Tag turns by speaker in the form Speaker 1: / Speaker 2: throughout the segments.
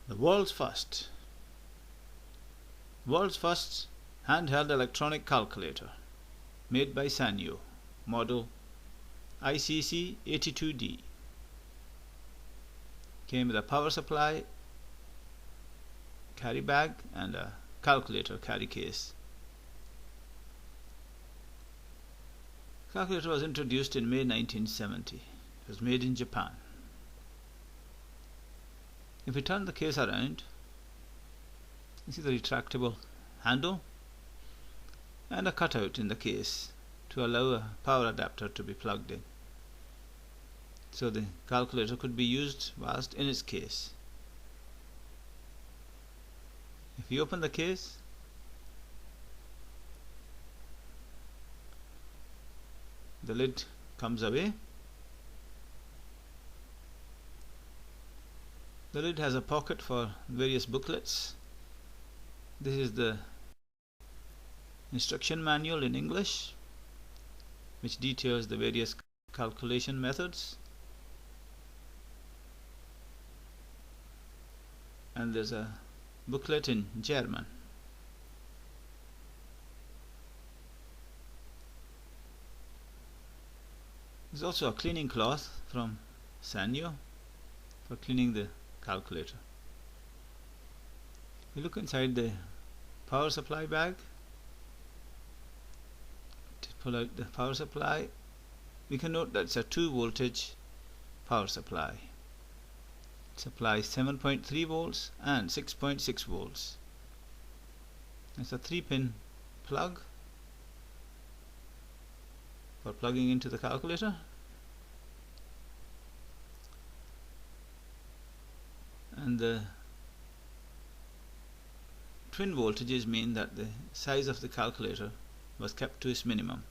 Speaker 1: The world's first handheld electronic calculator, made by Sanyo, model ICC 82D. Came with a power supply, carry bag and a calculator carry case. The calculator was introduced in May 1970. It was made in Japan. If we turn the case around, you see the retractable handle and a cutout in the case to allow a power adapter to be plugged in, so the calculator could be used whilst in its case. If you open the case, the lid comes away. The lid has a pocket for various booklets. This is the instruction manual in English, which details the various calculation methods. And there's a booklet in German. There's also a cleaning cloth from Sanyo for cleaning the calculator. We look inside the power supply bag. To pull out the power supply, we can note that it's a 2 voltage power supply. It supplies 7.3 volts and 6.6 volts. It's a 3-pin plug for plugging into the calculator, and the twin voltages mean that the size of the calculator was kept to its minimum.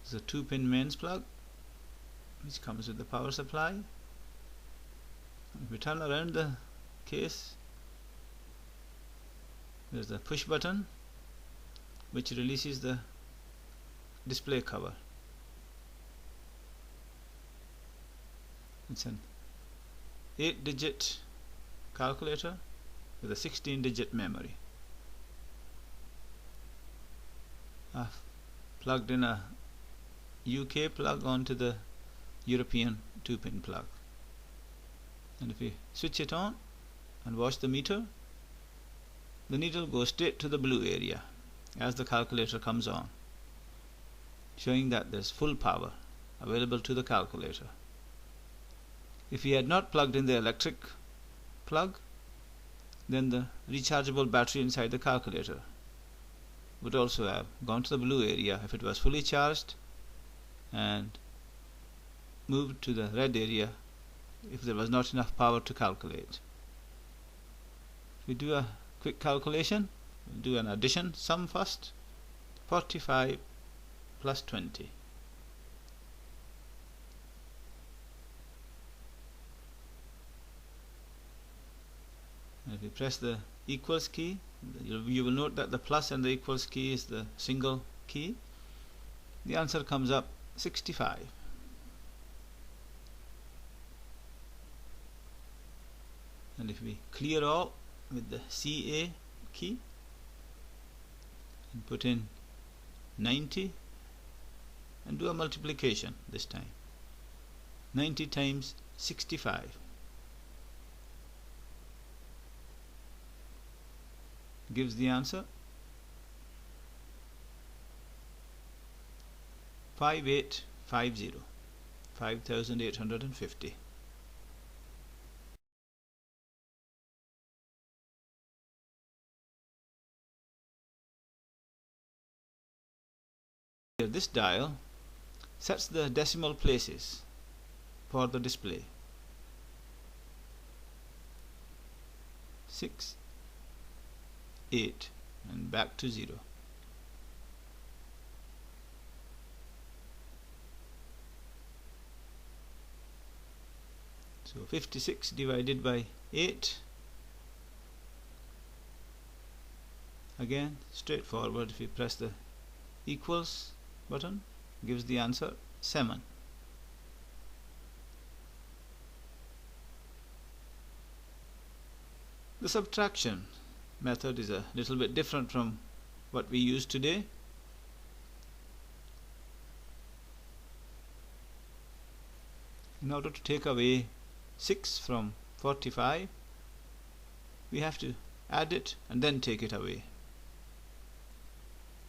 Speaker 1: There's a 2-pin mains plug which comes with the power supply. If we turn around the case, there's the push button which releases the display cover. It's an 8-digit calculator with a 16-digit memory. I've plugged in a UK plug onto the European 2-pin plug, and if we switch it on and watch the meter, the needle goes straight to the blue area as the calculator comes on, showing that there's full power available to the calculator. If we had not plugged in the electric plug, then the rechargeable battery inside the calculator would also have gone to the blue area if it was fully charged, and moved to the red area if there was not enough power to calculate. If we do a quick calculation, we'll do an addition sum first. 45 plus 20. And if you press the equals key, you will note that the plus and the equals key is the single key. The answer comes up 65. And if we clear all with the CA key and put in 90 and do a multiplication this time, 90 times 65 gives the answer 5850, 5850. This dial sets the decimal places for the display. 6, 8 and back to 0. So 56 divided by 8, again straightforward. If you press the equals button, gives the answer 7. The subtraction method is a little bit different from what we use today. In order to take away 6 from 45, we have to add it and then take it away.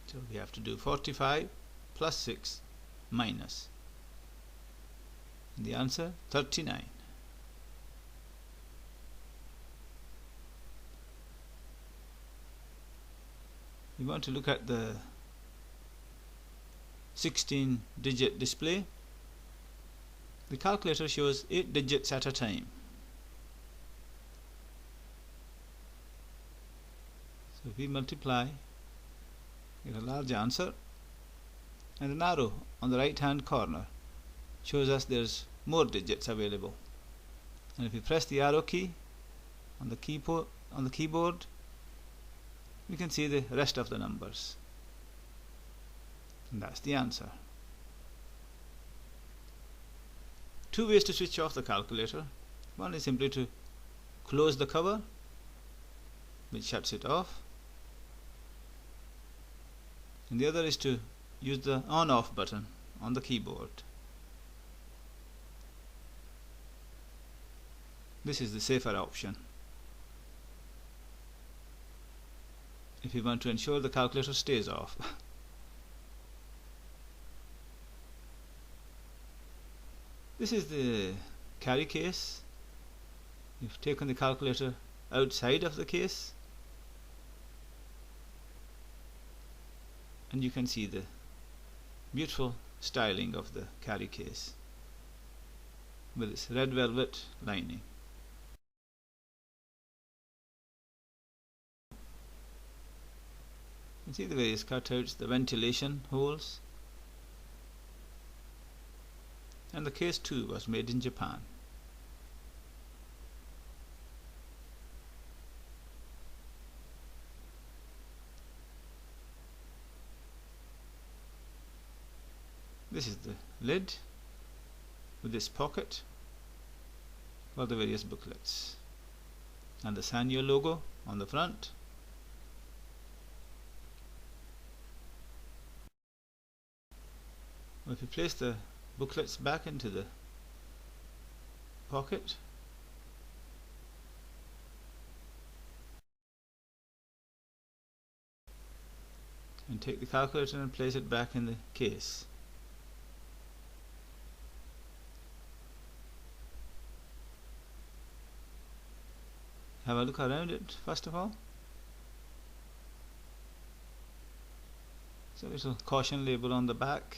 Speaker 1: So we have to do 45 plus 6 minus. And the answer 39. We want to look at the 16-digit display. The calculator shows 8 digits at a time. So if we multiply, get a large answer, and an arrow on the right hand corner shows us there's more digits available. And if we press the arrow key on the keyboard, we can see the rest of the numbers. And that's the answer. Two ways to switch off the calculator. One is simply to close the cover, which shuts it off. And the other is to use the on-off button on the keyboard. This is the safer option if you want to ensure the calculator stays off. This is the carry case. You've taken the calculator outside of the case, and you can see the beautiful styling of the carry case with its red velvet lining. You can see the various cutouts, the ventilation holes, and the case too was made in Japan. This is the lid with this pocket for the various booklets, and the Sanyo logo on the front. If you place the booklets back into the pocket, and take the calculator and place it back in the case. Have a look around it first of all. There's a little caution label on the back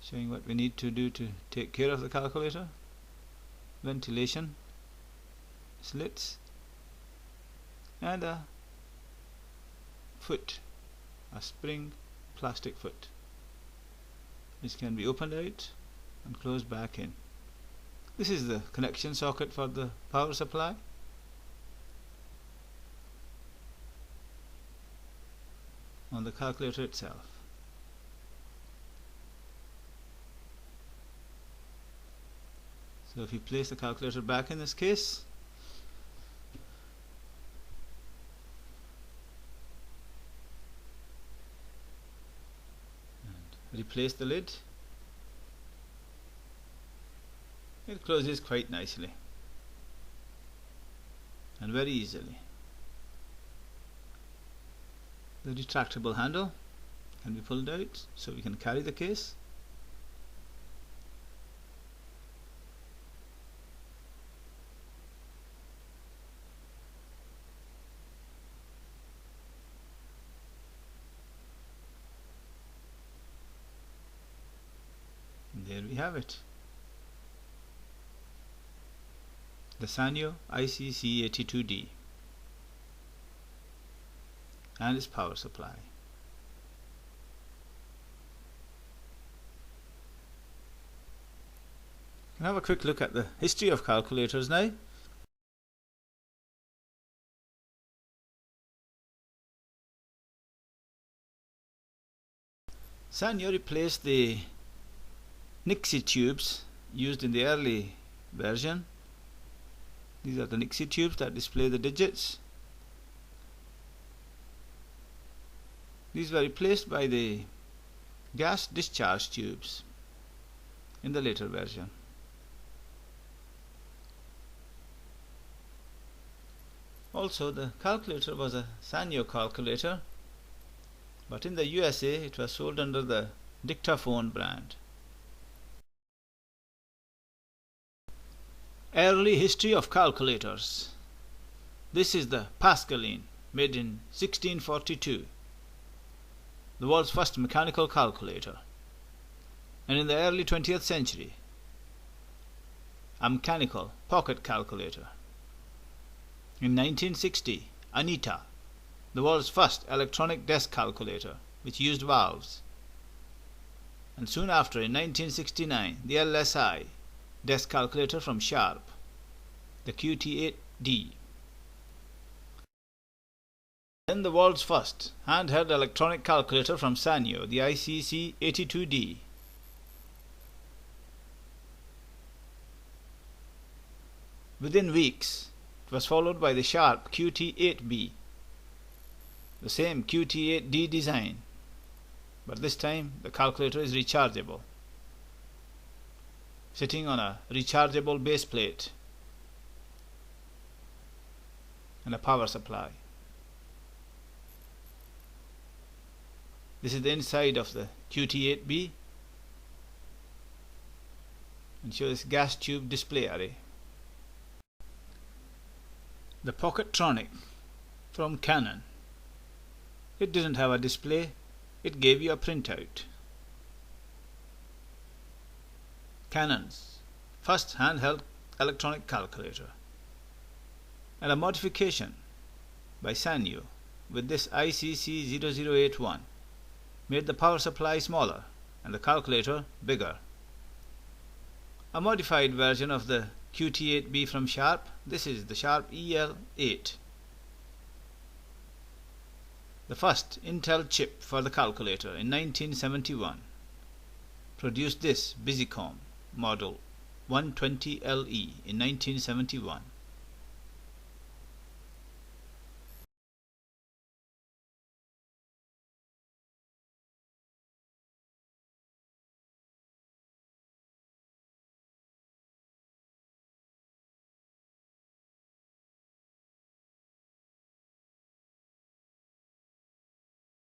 Speaker 1: showing what we need to do to take care of the calculator. Ventilation slits and a foot, a spring plastic foot, which can be opened out and closed back in. This is the connection socket for the power supply. On the calculator itself. So if you place the calculator back in this case, and replace the lid, it closes quite nicely and very easily. The retractable handle can be pulled out so we can carry the case. And there we have it. The Sanyo ICC82D and its power supply. We'll have a quick look at the history of calculators now. Sanyo replaced the Nixie tubes used in the early version These are the Nixie tubes that display the digits. These were replaced by the gas discharge tubes in the later version. Also, the calculator was a Sanyo calculator, but in the USA it was sold under the Dictaphone brand. Early history of calculators. This is the Pascaline, made in 1642, the world's first mechanical calculator. And in the early 20th century, a mechanical pocket calculator. In 1960, Anita, the world's first electronic desk calculator, which used valves. And soon after, in 1969, the LSI desk calculator from Sharp, the QT8D. Then the world's first handheld electronic calculator from Sanyo, the ICC82D. Within weeks, it was followed by the Sharp QT8B, the same QT8D design, but this time the calculator is rechargeable, sitting on a rechargeable base plate and a power supply. This is the inside of the QT8B and shows gas tube display array. The Pockettronic from Canon. It didn't have a display, it gave you a printout. Canon's first handheld electronic calculator, and a modification by Sanyo with this ICC0081 made the power supply smaller and the calculator bigger. A modified version of the QT8B from Sharp. This is the Sharp EL8. The first Intel chip for the calculator in 1971 produced this Busicom model 120LE in 1971.